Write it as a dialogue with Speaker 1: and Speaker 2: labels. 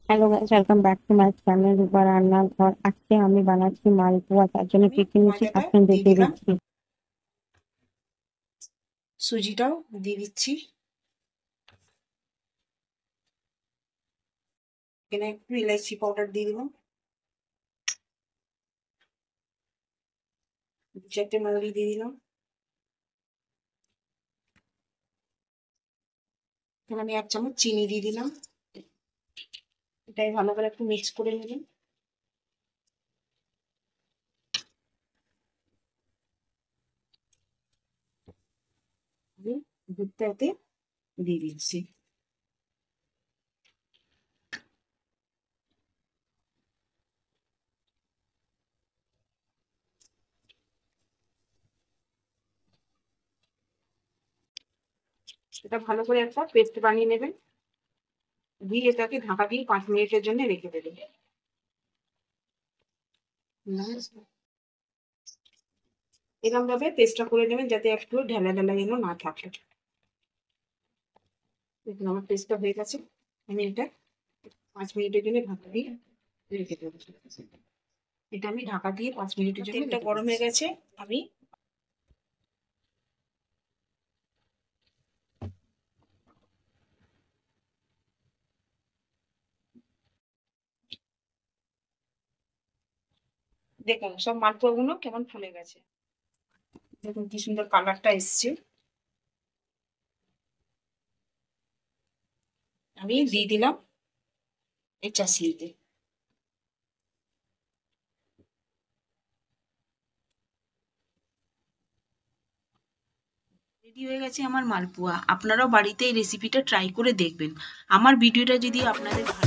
Speaker 1: Hello guys, welcome back to my channel Rupa রান্নাঘর। আজকে আমি বানাচ্ছি মালপোয়া। তার জন্য
Speaker 2: আমি
Speaker 1: কি কি নিচ্ছি
Speaker 2: ময়দাটা
Speaker 1: এখন
Speaker 2: দিয়ে
Speaker 1: দেখিয়ে
Speaker 2: দিলাম,
Speaker 1: দিচ্ছি।
Speaker 2: সুজিটাও দিয়ে দিচ্ছি। এখানে একটু ইলাইচি পাউডার দিয়ে দিলাম, 2-4টে মৌরি দিয়ে দিলাম। এখানে আমি 1 চামচ চিনি দিয়ে দিলাম। এটাই ভালো করে একটু মিক্স করে নেবেন। দুধটা এতে দিয়ে দিচ্ছি। এটা ভালো করে একটা পেস্ট বানিয়ে নেবেন, দিয়ে এটাকে ঢাকা দিয়ে 5 মিনিটের জন্য রেখে দেবেন। এরকম ভাবে পেস্টটা করে নেবেন যাতে একটু ঢেলা ঢেলা যেন না থাকে। দেখুন আমার পেস্টটা হয়ে গেছে। আমি এটা 5 মিনিটের জন্য ঢাকা দিয়ে রেখে দেবো। এটা আমি ঢাকা দিয়ে 5 মিনিটের জন্য তেলটা গরম হয়ে গেছে। আমি দেখুন সব মালপোয়াগুলো কেমন ফুলে গেছে। দেখুন কি সুন্দর কালারটা এসছে। আমি দিয়ে দিলাম এই চাশনিতে। রেডি হয়ে গেছে আমার মালপোয়া। আপনারাও বাড়িতে এই রেসিপিটা ট্রাই করে দেখবেন। আমার ভিডিওটা যদি আপনাদের ভালো